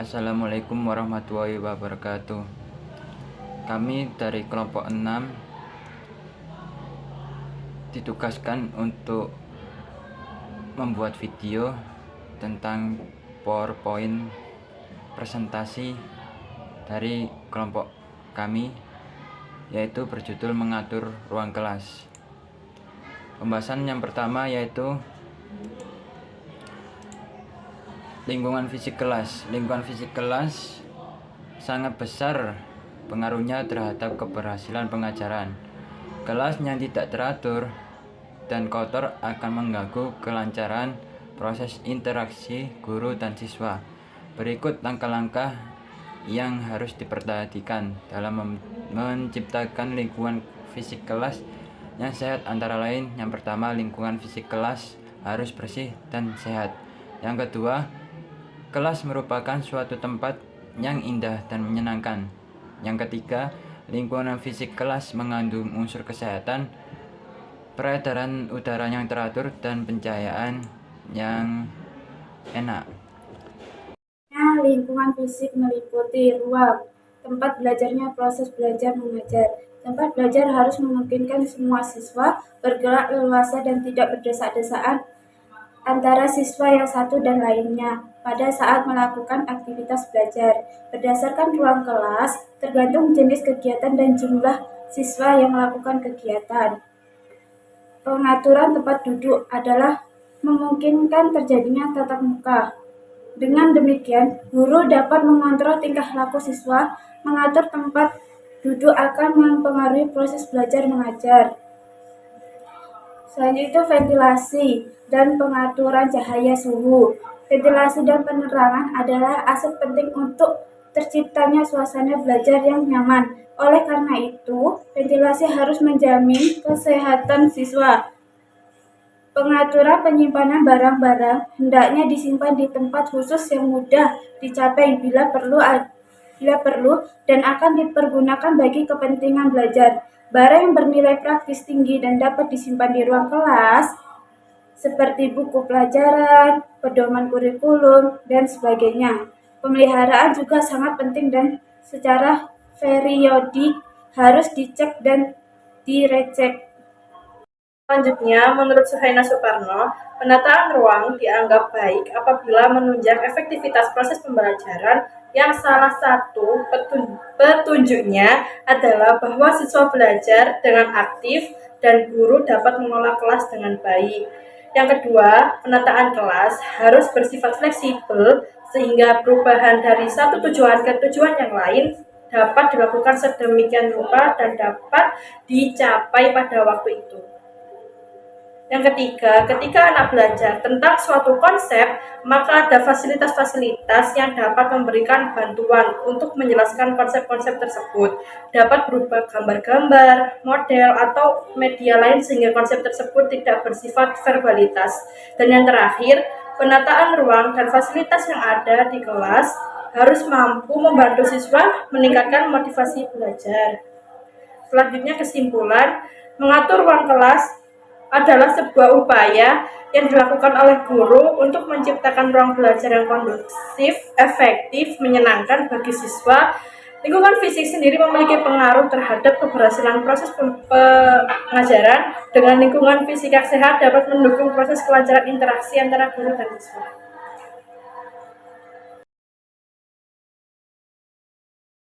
Assalamualaikum warahmatullahi wabarakatuh. Kami dari kelompok 6 ditugaskan untuk membuat video tentang PowerPoint presentasi dari kelompok kami, yaitu berjudul mengatur ruang kelas. Pembahasan yang pertama yaitu lingkungan fisik kelas. Lingkungan fisik kelas sangat besar pengaruhnya terhadap keberhasilan pengajaran. Kelas yang tidak teratur dan kotor akan mengganggu kelancaran proses interaksi guru dan siswa. Berikut langkah-langkah yang harus diperhatikan dalam menciptakan lingkungan fisik kelas yang sehat, antara lain: yang pertama, lingkungan fisik kelas harus bersih dan sehat. Yang kedua, kelas merupakan suatu tempat yang indah dan menyenangkan. Yang ketiga, lingkungan fisik kelas mengandung unsur kesehatan, peredaran udara yang teratur, dan pencahayaan yang enak. Lingkungan fisik meliputi ruang, tempat belajarnya, proses belajar mengajar. Tempat belajar harus memungkinkan semua siswa bergerak leluasa dan tidak berdesak-desakan antara siswa yang satu dan lainnya pada saat melakukan aktivitas belajar. Berdasarkan ruang kelas, tergantung jenis kegiatan dan jumlah siswa yang melakukan kegiatan. Pengaturan tempat duduk adalah memungkinkan terjadinya tatap muka. Dengan demikian, guru dapat mengontrol tingkah laku siswa. Mengatur tempat duduk akan mempengaruhi proses belajar mengajar. Selanjutnya, ventilasi dan pengaturan cahaya suhu. Ventilasi dan penerangan adalah aset penting untuk terciptanya suasana belajar yang nyaman. Oleh karena itu, ventilasi harus menjamin kesehatan siswa. Pengaturan penyimpanan barang-barang hendaknya disimpan di tempat khusus yang mudah dicapai bila perlu dan akan dipergunakan bagi kepentingan belajar. Barang yang bernilai praktis tinggi dan dapat disimpan di ruang kelas seperti buku pelajaran, pedoman kurikulum, dan sebagainya. Pemeliharaan juga sangat penting dan secara periodik harus dicek dan direcek. Selanjutnya, menurut Suhaina Suparno, penataan ruang dianggap baik apabila menunjang efektivitas proses pembelajaran yang salah satu petunjuknya adalah bahwa siswa belajar dengan aktif dan guru dapat mengelola kelas dengan baik. Yang kedua, penataan kelas harus bersifat fleksibel sehingga perubahan dari satu tujuan ke tujuan yang lain dapat dilakukan sedemikian rupa dan dapat dicapai pada waktu itu. Yang ketiga, ketika anak belajar tentang suatu konsep, maka ada fasilitas-fasilitas yang dapat memberikan bantuan untuk menjelaskan konsep-konsep tersebut. Dapat berupa gambar-gambar, model, atau media lain sehingga konsep tersebut tidak bersifat verbalitas. Dan yang terakhir, penataan ruang dan fasilitas yang ada di kelas harus mampu membantu siswa meningkatkan motivasi belajar. Selanjutnya, kesimpulan, mengatur ruang kelas adalah sebuah upaya yang dilakukan oleh guru untuk menciptakan ruang belajar yang kondusif, efektif, menyenangkan bagi siswa. Lingkungan fisik sendiri memiliki pengaruh terhadap keberhasilan proses pengajaran. Dengan lingkungan fisik yang sehat dapat mendukung proses kelancaran interaksi antara guru dan siswa.